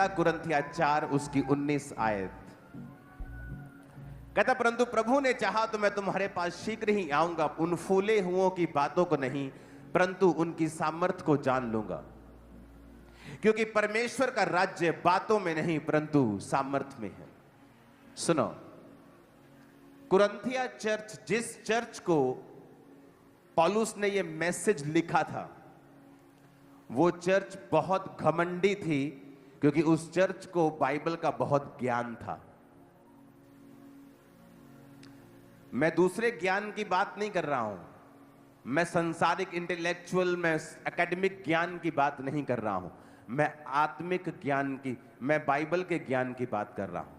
पहला कुरिन्थिया 4 उसकी 19 आयत कहता, परंतु प्रभु ने चाहा तो मैं तुम्हारे पास शीघ्र ही आऊंगा, उन फूले हुओं की बातों को नहीं परंतु उनकी सामर्थ्य को जान लूंगा, क्योंकि परमेश्वर का राज्य बातों में नहीं परंतु सामर्थ्य में है। सुनो, कुरिन्थिया चर्च, जिस चर्च को पौलुस ने यह मैसेज लिखा था, वो चर्च बहुत घमंडी थी, क्योंकि उस चर्च को बाइबल का बहुत ज्ञान था। मैं दूसरे ज्ञान की बात नहीं कर रहा हूं, मैं सांसारिक इंटेलेक्चुअल, मैं एकेडमिक ज्ञान की बात नहीं कर रहा हूं, मैं आत्मिक ज्ञान की, मैं बाइबल के ज्ञान की बात कर रहा हूं।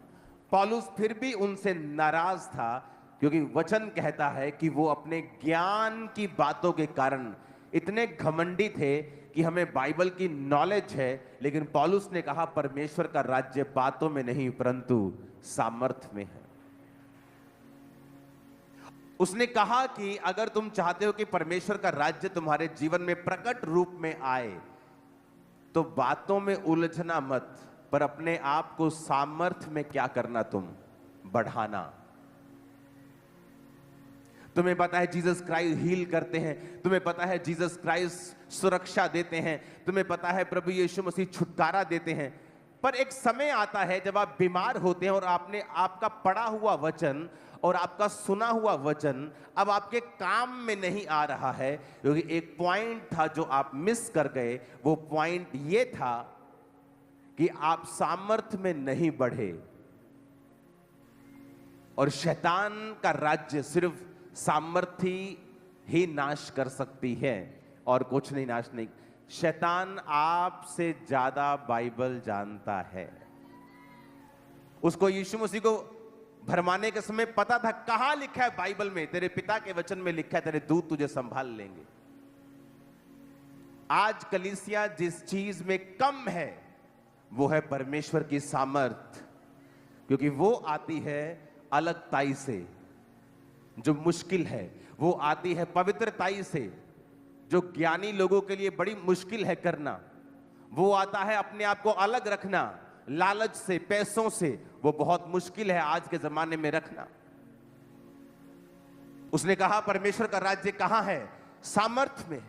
पौलुस फिर भी उनसे नाराज था, क्योंकि वचन कहता है कि वो अपने ज्ञान की बातों के कारण इतने घमंडी थे कि हमें बाइबल की नॉलेज है, लेकिन पौलुस ने कहा परमेश्वर का राज्य बातों में नहीं परंतु सामर्थ्य में है। उसने कहा कि अगर तुम चाहते हो कि परमेश्वर का राज्य तुम्हारे जीवन में प्रकट रूप में आए, तो बातों में उलझना मत, पर अपने आप को सामर्थ्य में क्या करना, तुम बढ़ाना। तुम्हें पता है जीसस क्राइस्ट हील करते हैं, तुम्हें पता है जीसस क्राइस्ट सुरक्षा देते हैं, तुम्हें पता है प्रभु यीशु मसीह छुटकारा देते हैं, पर एक समय आता है जब आप बीमार होते हैं और आपने आपका पढ़ा हुआ वचन और आपका सुना हुआ वचन अब आपके काम में नहीं आ रहा है, क्योंकि एक पॉइंट था जो आप मिस कर गए। वो पॉइंट ये था कि आप सामर्थ्य में नहीं बढ़े, और शैतान का राज्य सिर्फ सामर्थ्य ही नाश कर सकती है और कुछ नहीं नाश नहीं। शैतान आपसे ज्यादा बाइबल जानता है। उसको यीशु मसीह को भरमाने के समय पता था कहां लिखा है बाइबल में, तेरे पिता के वचन में लिखा है तेरे दूत तुझे संभाल लेंगे। आज कलीसिया जिस चीज में कम है वो है परमेश्वर की सामर्थ, क्योंकि वो आती है अलगताई से जो मुश्किल है, वो आती है पवित्रताई से जो ज्ञानी लोगों के लिए बड़ी मुश्किल है करना, वो आता है अपने आप को अलग रखना, लालच से, पैसों से, वो बहुत मुश्किल है आज के जमाने में रखना। उसने कहा परमेश्वर का राज्य कहां है? सामर्थ्य में।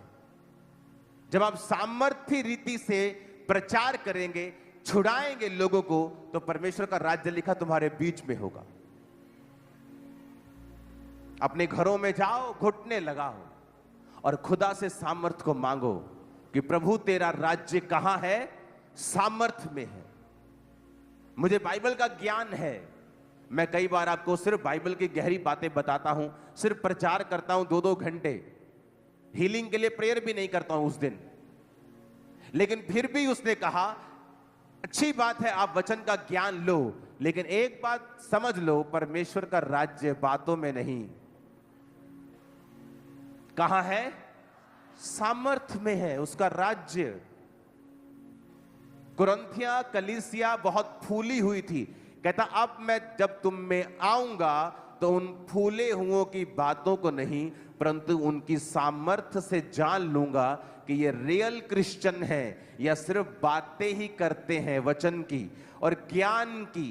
जब आप सामर्थ्य रीति से प्रचार करेंगे, छुड़ाएंगे लोगों को, तो परमेश्वर का राज्य लिखा तुम्हारे बीच में होगा। अपने घरों में जाओ, घुटने लगाओ और खुदा से सामर्थ्य को मांगो कि प्रभु तेरा राज्य कहां है? सामर्थ्य में है। मुझे बाइबल का ज्ञान है, मैं कई बार आपको सिर्फ बाइबल की गहरी बातें बताता हूं, सिर्फ प्रचार करता हूं 2-2 घंटे, हीलिंग के लिए प्रेयर भी नहीं करता हूं उस दिन। लेकिन फिर भी उसने कहा अच्छी बात है आप वचन का ज्ञान लो, लेकिन एक बात समझ लो, परमेश्वर का राज्य बातों में नहीं, कहां है? सामर्थ्य में है उसका राज्य। कुरिन्थिया कलीसिया बहुत फूली हुई थी। कहता अब मैं जब तुम में आऊंगा तो उन फूले हुओं की बातों को नहीं परंतु उनकी सामर्थ्य से जान लूंगा कि ये रियल क्रिश्चियन है या सिर्फ बातें ही करते हैं वचन की और ज्ञान की।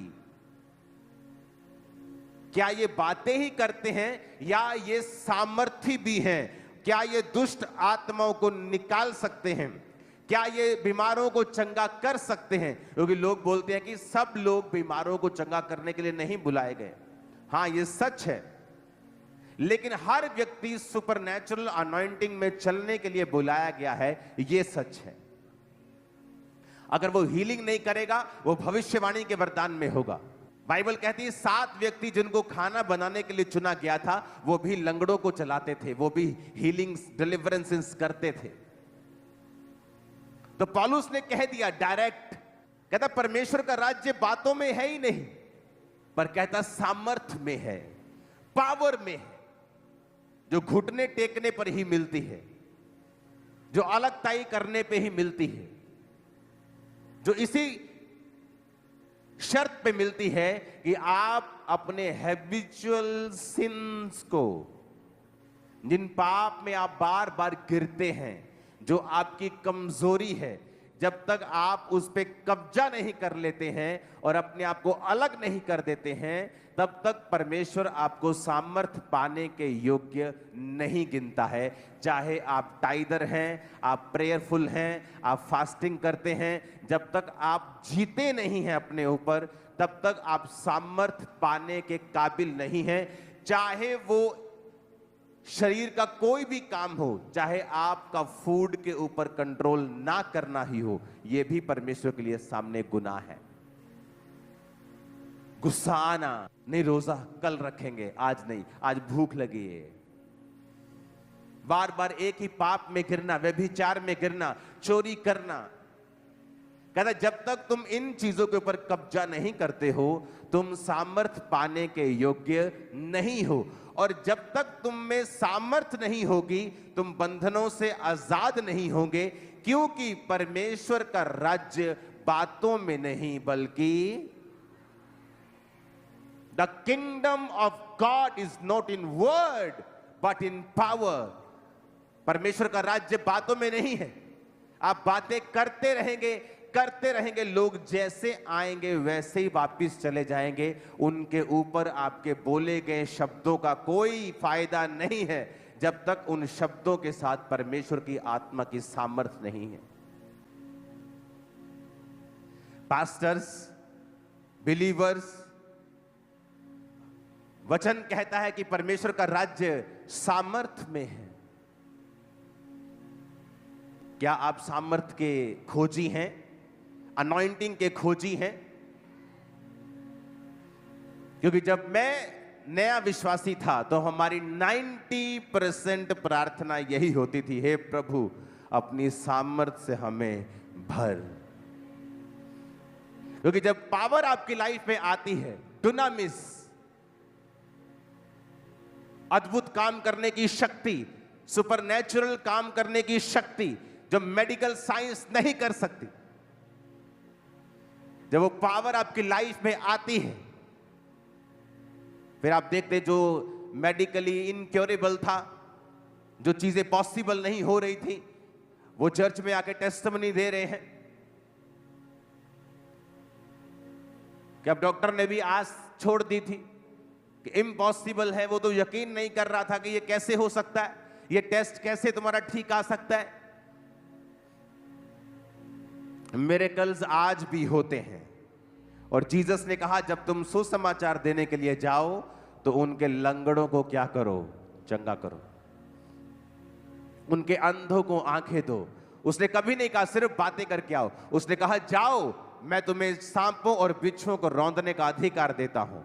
क्या ये बातें ही करते हैं या ये सामर्थ्य भी हैं? क्या ये दुष्ट आत्माओं को निकाल सकते हैं? क्या ये बीमारों को चंगा कर सकते हैं? क्योंकि लोग बोलते हैं कि सब लोग बीमारों को चंगा करने के लिए नहीं बुलाए गए। हां, ये सच है, लेकिन हर व्यक्ति सुपरनैचुरल अनॉइंटिंग में चलने के लिए बुलाया गया है, ये सच है। अगर वो हीलिंग नहीं करेगा, वो भविष्यवाणी के वरदान में होगा। बाइबल कहती है 7 व्यक्ति जिनको खाना बनाने के लिए चुना गया था, वो भी लंगड़ों को चलाते थे, वो भी हीलिंग्स, डिलीवरेंसेस करते थे। तो पौलुस ने कह दिया डायरेक्ट, कहता परमेश्वर का राज्य बातों में है ही नहीं, पर कहता सामर्थ्य में है, पावर में है, जो घुटने टेकने पर ही मिलती है, जो अलगताई करने पे ही मिलती है, जो इसी शर्त पे मिलती है कि आप अपने हैबिचुअल सिंस को, जिन पाप में आप बार बार गिरते हैं, जो आपकी कमजोरी है, जब तक आप उस पे कब्जा नहीं कर लेते हैं और अपने आप को अलग नहीं कर देते हैं, तब तक परमेश्वर आपको सामर्थ पाने के योग्य नहीं गिनता है। चाहे आप टाइदर हैं, आप प्रेयरफुल हैं, आप फास्टिंग करते हैं, जब तक आप जीते नहीं हैं अपने ऊपर, तब तक आप सामर्थ पाने के काबिल नहीं हैं। चाहे वो शरीर का कोई भी काम हो, चाहे आपका फूड के ऊपर कंट्रोल ना करना ही हो, यह भी परमेश्वर के लिए सामने गुनाह है। गुस्सा आना, नहीं रोजा कल रखेंगे, आज नहीं, आज भूख लगी है, बार बार एक ही पाप में गिरना, व्यभिचार में गिरना, चोरी करना। कहता जब तक तुम इन चीजों के ऊपर कब्जा नहीं करते हो, तुम सामर्थ पाने के योग्य नहीं हो। और जब तक तुम में सामर्थ नहीं होगी, तुम बंधनों से आजाद नहीं होंगे, क्योंकि परमेश्वर का राज्य बातों में नहीं बल्कि the kingdom of God is not in word but in power. परमेश्वर का राज्य बातों में नहीं है। आप बातें करते रहेंगे, लोग जैसे आएंगे वैसे ही वापिस चले जाएंगे। उनके ऊपर आपके बोले गए शब्दों का कोई फायदा नहीं है, जब तक उन शब्दों के साथ परमेश्वर की आत्मा की सामर्थ्य नहीं है। पास्टर्स, बिलीवर्स, वचन कहता है कि परमेश्वर का राज्य सामर्थ्य में है। क्या आप सामर्थ्य के खोजी हैं? अनॉइंटिंग के खोजी हैं? क्योंकि जब मैं नया विश्वासी था तो हमारी 90% प्रार्थना यही होती थी, हे प्रभु अपनी सामर्थ्य से हमें भर। क्योंकि जब पावर आपकी लाइफ में आती है, डुनामिस, अद्भुत काम करने की शक्ति, सुपरनैचुरल काम करने की शक्ति जो मेडिकल साइंस नहीं कर सकती, जब वो पावर आपकी लाइफ में आती है, फिर आप देखते जो मेडिकली इनक्योरेबल था, जो चीजें पॉसिबल नहीं हो रही थी, वो चर्च में आके टेस्टिमनी दे रहे हैं कि अब डॉक्टर ने भी आस छोड़ दी थी कि इम्पॉसिबल है। वो तो यकीन नहीं कर रहा था कि ये कैसे हो सकता है, ये टेस्ट कैसे तुम्हारा ठीक आ सकता है। मिरेकल्स आज भी होते हैं। और जीसस ने कहा जब तुम सुसमाचार देने के लिए जाओ तो उनके लंगड़ों को क्या करो? चंगा करो, उनके अंधों को आंखें दो। उसने कभी नहीं कहा सिर्फ बातें करके आओ, उसने कहा जाओ, मैं तुम्हें सांपों और बिच्छुओं को रौंदने का अधिकार देता हूं,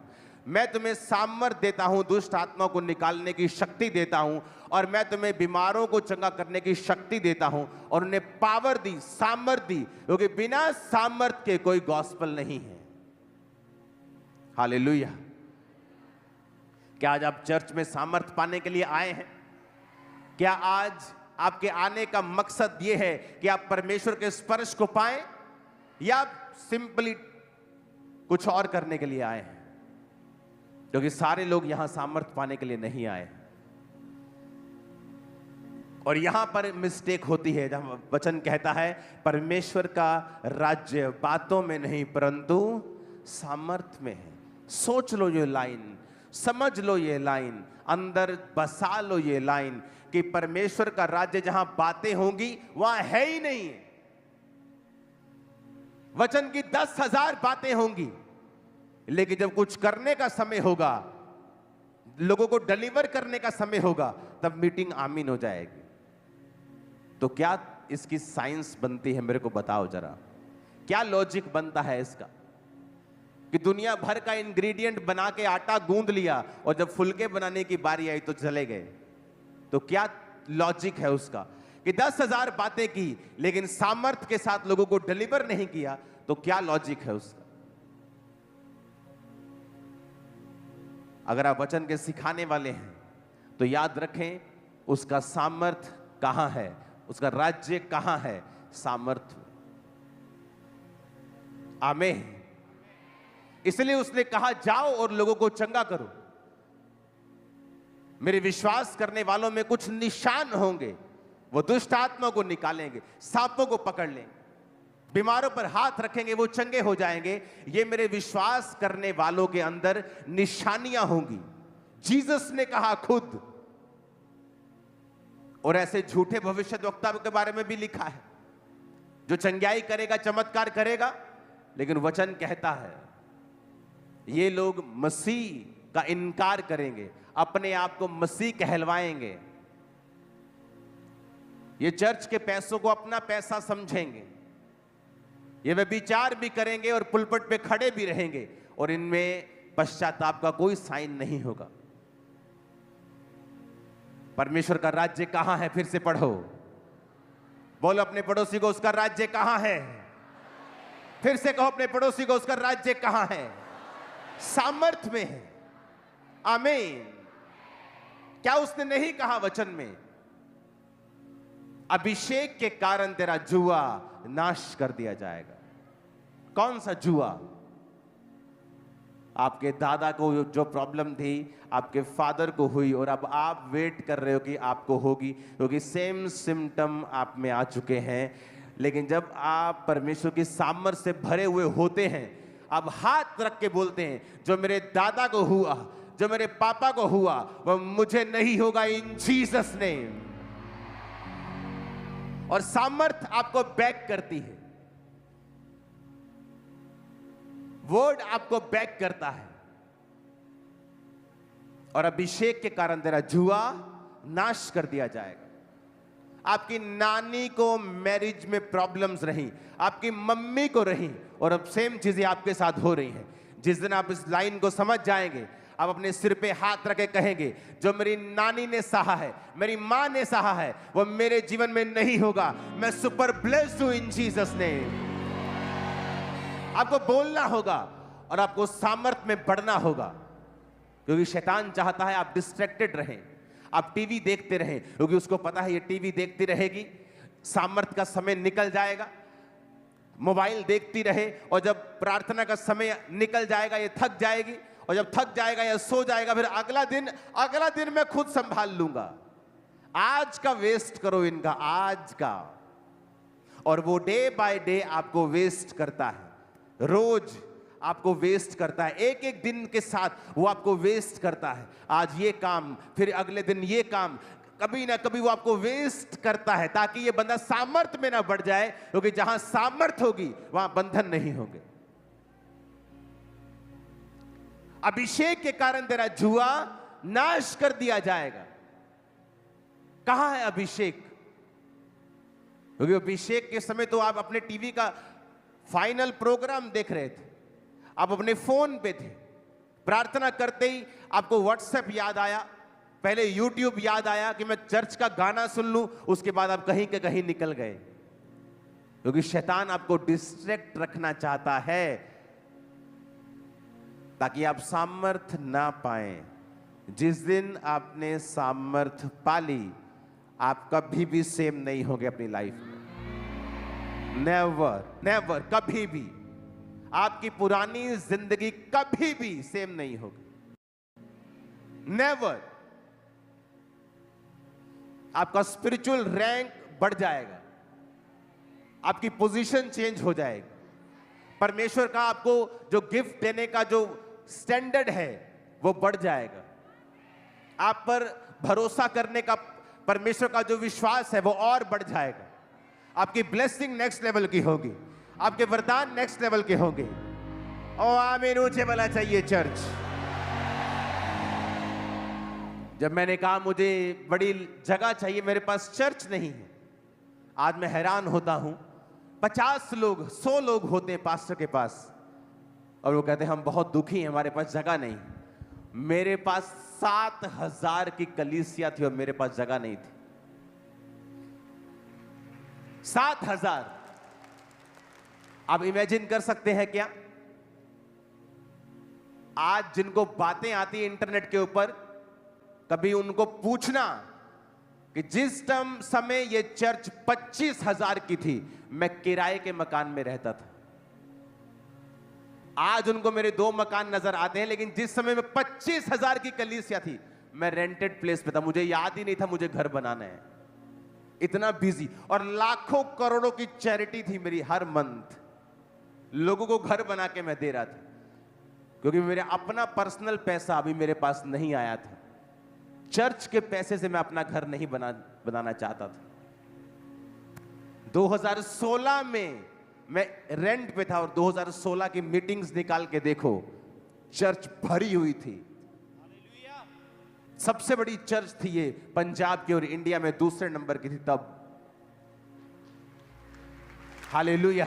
मैं तुम्हें सामर्थ देता हूं, दुष्ट आत्मा को निकालने की शक्ति देता हूं, और मैं तुम्हें बीमारों को चंगा करने की शक्ति देता हूं। और उन्हें पावर दी, सामर्थ दी, क्योंकि बिना सामर्थ के कोई गॉस्पेल नहीं है। हालेलुया। क्या आज आप चर्च में सामर्थ पाने के लिए आए हैं? क्या आज आपके आने का मकसद यह है कि आप परमेश्वर के स्पर्श को पाएं, या सिंपली कुछ और करने के लिए आए हैं? क्योंकि सारे लोग यहां सामर्थ पाने के लिए नहीं आए। और यहां पर मिस्टेक होती है जहां वचन कहता है परमेश्वर का राज्य बातों में नहीं परंतु सामर्थ में है। सोच लो ये लाइन, समझ लो ये लाइन, अंदर बसा लो ये लाइन कि परमेश्वर का राज्य जहां बातें होंगी वहां है ही नहीं। वचन की 10,000 बातें होंगी, लेकिन जब कुछ करने का समय होगा, लोगों को डिलीवर करने का समय होगा, तब मीटिंग आमीन हो जाएगी। तो क्या इसकी साइंस बनती है? मेरे को बताओ जरा, क्या लॉजिक बनता है इसका कि दुनिया भर का इंग्रेडिएंट बना के आटा गूंद लिया और जब फुलके बनाने की बारी आई तो चले गए? तो क्या लॉजिक है उसका कि 10,000 बातें की लेकिन सामर्थ्य के साथ लोगों को डिलीवर नहीं किया? तो क्या लॉजिक है उसका? अगर आप वचन के सिखाने वाले हैं तो याद रखें उसका सामर्थ्य कहां है, उसका राज्य कहां है? सामर्थ्य। आमीन। इसलिए उसने कहा जाओ और लोगों को चंगा करो। मेरे विश्वास करने वालों में कुछ निशान होंगे, वो दुष्ट आत्मा को निकालेंगे, सांपों को पकड़ लेंगे। बीमारों पर हाथ रखेंगे वो चंगे हो जाएंगे। ये मेरे विश्वास करने वालों के अंदर निशानियां होंगी, जीसस ने कहा खुद। और ऐसे झूठे भविष्यद्वक्ता के बारे में भी लिखा है, जो चंगाई करेगा, चमत्कार करेगा, लेकिन वचन कहता है ये लोग मसीह का इनकार करेंगे, अपने आप को मसीह कहलवाएंगे। ये चर्च के पैसों को अपना पैसा समझेंगे, ये व्यभिचार भी करेंगे और पुलपट पे खड़े भी रहेंगे, और इनमें पश्चाताप का कोई साइन नहीं होगा। परमेश्वर का राज्य कहां है? फिर से पढ़ो, बोलो अपने पड़ोसी को, उसका राज्य कहां है? फिर से कहो अपने पड़ोसी को, उसका राज्य कहां है? सामर्थ में है। आमीन। क्या उसने नहीं कहा वचन में? अभिषेक के कारण तेरा जुआ नाश कर दिया जाएगा। कौन सा जुआ? आपके दादा को जो प्रॉब्लम थी आपके फादर को हुई, और अब आप वेट कर रहे हो कि आपको होगी, क्योंकि सेम सिम्टम आप में आ चुके हैं। लेकिन जब आप परमेश्वर की सामर्थ से भरे हुए होते हैं, आप हाथ रख के बोलते हैं, जो मेरे दादा को हुआ, जो मेरे पापा को हुआ, वह मुझे नहीं होगा, इन जीसस नेम। और सामर्थ आपको बैक करती है, वर्ड आपको बैक करता है। और अभिषेक के कारण तेरा जुआ नाश कर दिया जाएगा। आपकी नानी को मैरिज में प्रॉब्लम्स रही, आपकी मम्मी को रही, और अब सेम चीजें आपके साथ हो रही हैं। जिस दिन आप इस लाइन को समझ जाएंगे, आप अपने सिर पे हाथ रखे कहेंगे, जो मेरी नानी ने सहा है, मेरी मां ने सहा है, वो मेरे जीवन में नहीं होगा। मैं सुपर ब्लेस्ड हूं इन जीसस नेम। आपको बोलना होगा और आपको सामर्थ में बढ़ना होगा, क्योंकि शैतान चाहता है आप डिस्ट्रैक्टेड रहें, आप टीवी देखते रहें, क्योंकि उसको पता है ये टीवी देखती रहेगी, सामर्थ का समय निकल जाएगा। मोबाइल देखती रहे, और जब प्रार्थना का समय निकल जाएगा ये थक जाएगी, और जब थक जाएगा या सो जाएगा, फिर अगला दिन मैं खुद संभाल लूंगा। आज का वेस्ट करो इनका, आज का। और वो डे बाय डे आपको वेस्ट करता है, रोज आपको वेस्ट करता है, एक एक दिन के साथ वो आपको वेस्ट करता है। आज ये काम, फिर अगले दिन ये काम, कभी ना कभी वो आपको वेस्ट करता है, ताकि ये बंदा सामर्थ में ना बढ़ जाए, क्योंकि जहां सामर्थ होगी वहां बंधन नहीं होंगे। अभिषेक के कारण तेरा जुआ नाश कर दिया जाएगा। कहां है अभिषेक? क्योंकि अभिषेक के समय तो आप अपने टीवी का फाइनल प्रोग्राम देख रहे थे, आप अपने फोन पे थे, प्रार्थना करते ही आपको व्हाट्सएप याद आया, पहले यूट्यूब याद आया कि मैं चर्च का गाना सुन लूं, उसके बाद आप कहीं के कहीं निकल गए, क्योंकि शैतान आपको डिस्ट्रैक्ट रखना चाहता है, ताकि आप सामर्थ ना पाएं। जिस दिन आपने सामर्थ पाली, आप कभी भी सेम नहीं होंगे अपनी लाइफ में। नेवर नेवर, कभी भी आपकी पुरानी जिंदगी कभी भी सेम नहीं होगी। नेवर। आपका स्पिरिचुअल रैंक बढ़ जाएगा, आपकी पोजीशन चेंज हो जाएगी, परमेश्वर का आपको जो गिफ्ट देने का जो स्टैंडर्ड है वो बढ़ जाएगा, आप पर भरोसा करने का परमेश्वर का जो विश्वास है वो और बढ़ जाएगा। आपकी ब्लेसिंग नेक्स्ट लेवल की होगी, आपके वरदान नेक्स्ट लेवल के होंगे। ओ आमीन, ऊंचे वाला चाहिए चर्च। जब मैंने कहा मुझे बड़ी जगह चाहिए, मेरे पास चर्च नहीं है, आज मैं हैरान होता हूं। 50 लोग 100 लोग होते हैं पास्टर के पास, और वो कहते हैं हम बहुत दुखी हैं, हमारे पास जगह नहीं। मेरे पास 7000 की कलीसिया थी और मेरे पास जगह नहीं थी। 7000। आप इमेजिन कर सकते हैं क्या? आज जिनको बातें आती है इंटरनेट के ऊपर, कभी उनको पूछना कि जिस समय ये चर्च 25,000 की थी, मैं किराए के मकान में रहता था। आज उनको मेरे 2 मकान नजर आते हैं, लेकिन जिस समय में 25,000 की कलीसिया थी, मैं रेंटेड प्लेस पे था, मुझे याद ही नहीं था मुझे घर बनाना है। इतना बिजी, और लाखों करोड़ों की चैरिटी थी मेरी हर मंथ। लोगों को घर बना के मैं दे रहा था, क्योंकि मेरा अपना पर्सनल पैसा अभी मेरे पास नहीं आया था। चर्च के पैसे से मैं अपना घर नहीं बनाना चाहता था। 2016 में मैं रेंट पे था, और 2016 की मीटिंग्स निकाल के देखो, चर्च भरी हुई थी। सबसे बड़ी चर्च थी ये पंजाब की, और इंडिया में दूसरे नंबर की थी तब। हालेलुया।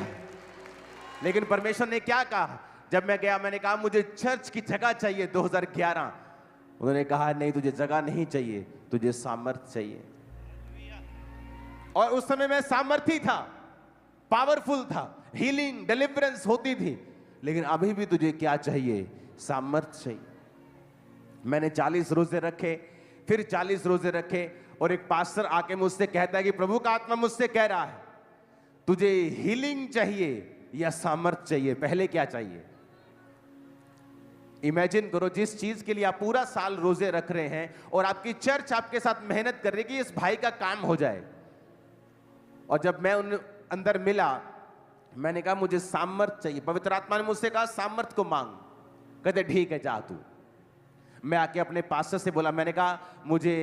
लेकिन परमेश्वर ने क्या कहा जब मैं गया? मैंने कहा मुझे चर्च की जगह चाहिए 2011। उन्होंने कहा नहीं, तुझे जगह नहीं चाहिए, तुझे सामर्थ चाहिए। और उस समय मैं सामर्थी था, पावरफुल था, हीलिंग डिलीवरेंस होती थी। लेकिन अभी भी तुझे क्या चाहिए? सामर्थ चाहिए। मैंने 40 रोजे रखे, फिर 40 रोजे रखे, और एक पास्टर आके मुझसे कहता है कि प्रभु का आत्मा मुझसे कह रहा है तुझे हीलिंग चाहिए या सामर्थ चाहिए, पहले क्या चाहिए? इमेजिन करो, जिस चीज के लिए आप पूरा साल रोजे रख रहे हैं और आपकी चर्च आपके साथ मेहनत कर रही है कि इस भाई का काम हो जाए, और जब मैं उन अंदर मिला, मैंने कहा मुझे सामर्थ चाहिए। पवित्र आत्मा ने मुझसे कहा सामर्थ को मांग। कहते ठीक है, जा तू। मैं आके अपने पास्टर से बोला, मैंने कहा मुझे,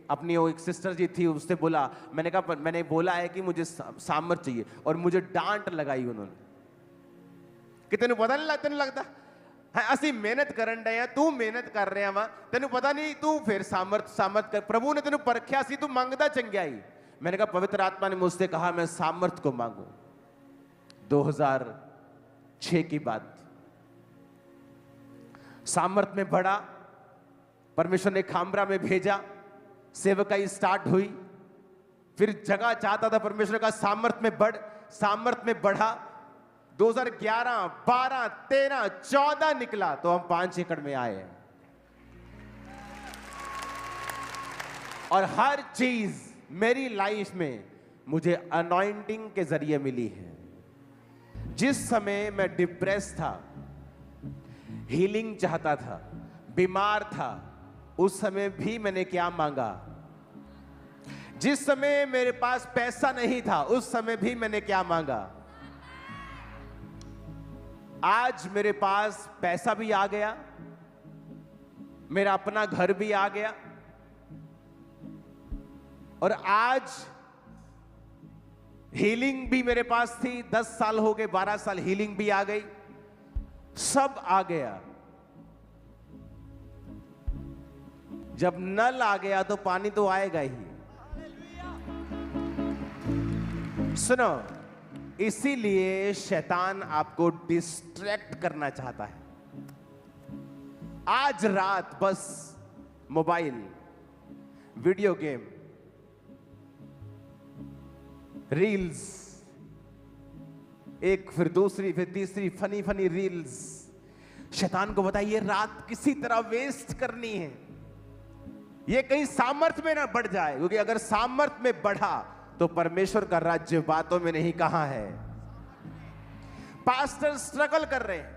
अपनी वो एक सिस्टर जी थी उससे बोला, मैंने कहा मैंने बोला है कि मुझे सामर्थ चाहिए, और मुझे डांट लगाई उन्होंने कि तेन पता नहीं तेन लगता है असि मेहनत करन डे, तू मेहनत कर रहा वा, तेन पता नहीं, तू फिर सामर्थ कर, प्रभु ने तेन परखिया सी, तू मंगदा चंगियाई। मैंने कहा पवित्र आत्मा ने मुझसे कहा मैं सामर्थ को मांगू। 2006 की बात, सामर्थ में बढ़ा, परमेश्वर ने खामरा में भेजा, सेवकाई स्टार्ट हुई। फिर जगह चाहता था, परमेश्वर का सामर्थ में बढ़, सामर्थ में बढ़ा। 2011, 12, 13, 14 निकला तो हम 5 एकड़ में आए। और हर चीज मेरी लाइफ में मुझे अनॉइंटिंग के जरिए मिली है। जिस समय मैं डिप्रेस था, हीलिंग चाहता था, बीमार था, उस समय भी मैंने क्या मांगा? जिस समय मेरे पास पैसा नहीं था, उस समय भी मैंने क्या मांगा? आज मेरे पास पैसा भी आ गया, मेरा अपना घर भी आ गया, और आज हीलिंग भी मेरे पास थी। 10 साल हो गए, 12 साल हीलिंग भी आ गई, सब आ गया। जब नल आ गया तो पानी तो आएगा ही। सुनो, इसीलिए शैतान आपको डिस्ट्रैक्ट करना चाहता है। आज रात बस मोबाइल, वीडियो गेम, रील्स, एक फिर दूसरी फिर तीसरी फनी फनी रील्स। शैतान को बताइए रात किसी तरह वेस्ट करनी है, ये कहीं सामर्थ में ना बढ़ जाए, क्योंकि अगर सामर्थ में बढ़ा तो परमेश्वर का राज्य बातों में नहीं, कहां है? पास्टर स्ट्रगल कर रहे हैं,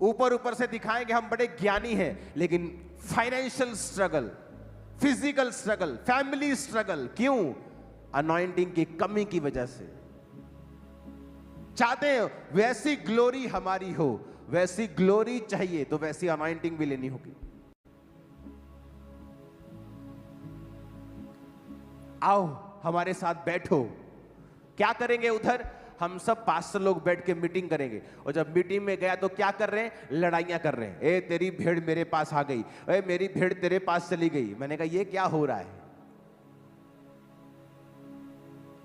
ऊपर ऊपर से दिखाएंगे हम बड़े ज्ञानी हैं, लेकिन financial struggle, physical struggle, family struggle. क्यों? अनॉइंटिंग की कमी की वजह से। चाहते हैं वैसी ग्लोरी हमारी हो, वैसी ग्लोरी चाहिए तो वैसी अनॉइंटिंग भी लेनी होगी। आओ हमारे साथ बैठो। क्या करेंगे उधर? हम सब पास्टर लोग बैठ के मीटिंग करेंगे, और जब मीटिंग में गया तो क्या कर रहे हैं? लड़ाइयां कर रहे हैं। ए तेरी भेड़ मेरे पास आ गई, ए मेरी भेड़ तेरे पास चली गई। मैंने कहा ये क्या हो रहा है?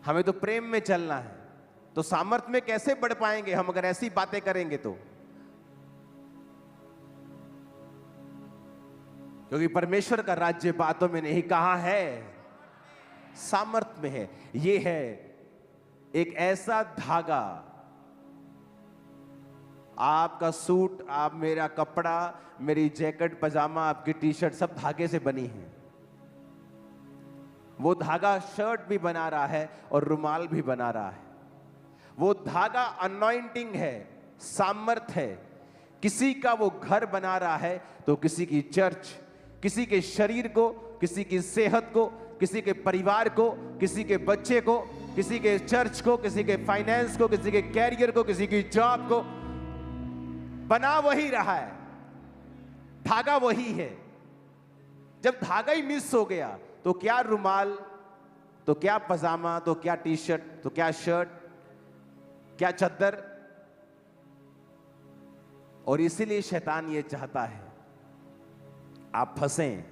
हमें तो प्रेम में चलना है, तो सामर्थ में कैसे बढ़ पाएंगे हम अगर ऐसी बातें करेंगे तो? क्योंकि परमेश्वर का राज्य बातों में नहीं, कहां है? सामर्थ में है। ये है एक ऐसा धागा, आपका सूट, आप मेरा कपड़ा, मेरी जैकेट, पजामा, आपकी टी शर्ट सब धागे से बनी है। वो धागा शर्ट भी बना रहा है और रुमाल भी बना रहा है। वो धागा अनॉइंटिंग है, सामर्थ है। किसी का वो घर बना रहा है तो किसी की चर्च, किसी के शरीर को, किसी की सेहत को, किसी के परिवार को, किसी के बच्चे को, किसी के चर्च को, किसी के फाइनेंस को, किसी के कैरियर को, किसी की जॉब को। बना वही रहा है, धागा वही है। जब धागा ही मिस हो गया तो क्या रुमाल, तो क्या पजामा, तो क्या टी शर्ट, तो क्या शर्ट, क्या चद्दर। और इसीलिए शैतान ये चाहता है आप फंसें,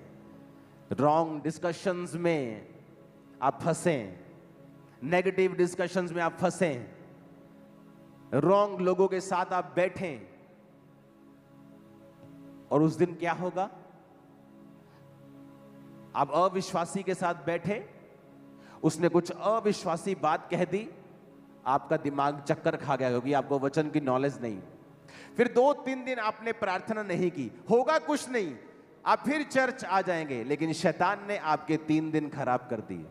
रॉन्ग डिस्कशंस में आप फंसें, नेगेटिव डिस्कशंस में आप फंसें, रॉन्ग लोगों के साथ आप बैठें। और उस दिन क्या होगा? आप अविश्वासी के साथ बैठे, उसने कुछ अविश्वासी बात कह दी, आपका दिमाग चक्कर खा गया क्योंकि आपको वचन की नॉलेज नहीं। फिर 2-3 दिन आपने प्रार्थना नहीं की, होगा कुछ नहीं, आप फिर चर्च आ जाएंगे, लेकिन शैतान ने आपके 3 दिन खराब कर दिए।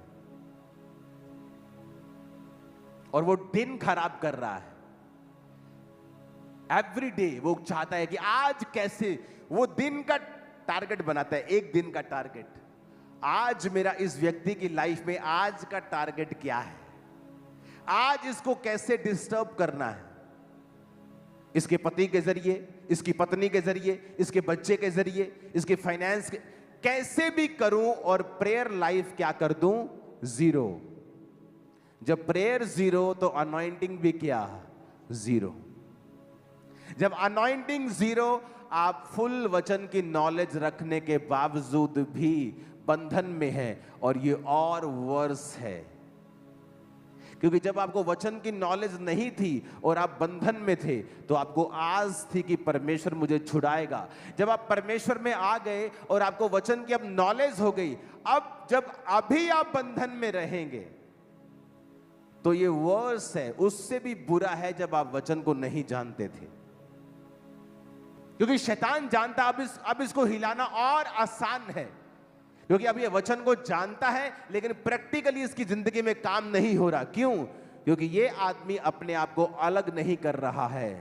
और वो दिन खराब कर रहा है एवरी डे। वो चाहता है कि आज कैसे, वो दिन का टारगेट बनाता है, एक दिन का टारगेट। आज मेरा इस व्यक्ति की लाइफ में आज का टारगेट क्या है, आज इसको कैसे डिस्टर्ब करना है, इसके पति के जरिए, इसकी पत्नी के जरिए, इसके बच्चे के जरिए, इसके फाइनेंस के, कैसे भी करूं और प्रेयर लाइफ क्या कर दूं? 0। जब प्रेयर 0 तो अनॉइंटिंग भी क्या? 0। जब अनॉइंटिंग 0, आप फुल वचन की नॉलेज रखने के बावजूद भी बंधन में है। और ये और वर्स है, क्योंकि जब आपको वचन की नॉलेज नहीं थी और आप बंधन में थे तो आपको आस थी कि परमेश्वर मुझे छुड़ाएगा। जब आप परमेश्वर में आ गए और आपको वचन की अब नॉलेज हो गई, अब जब अभी आप बंधन में रहेंगे तो ये वर्स है, उससे भी बुरा है जब आप वचन को नहीं जानते थे। क्योंकि शैतान जानता अब इसको हिलाना और आसान है, क्योंकि अब ये वचन को जानता है लेकिन प्रैक्टिकली इसकी जिंदगी में काम नहीं हो रहा। क्यों? क्योंकि ये आदमी अपने आप को अलग नहीं कर रहा है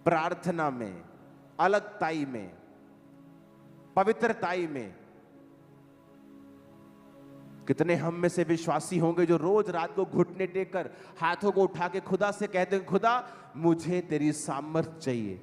प्रार्थना में, अलगताई में, पवित्रताई में। कितने हम में से विश्वासी होंगे जो रोज रात को घुटने टेक कर हाथों को उठा के खुदा से कहते हैं, खुदा मुझे तेरी सामर्थ चाहिए,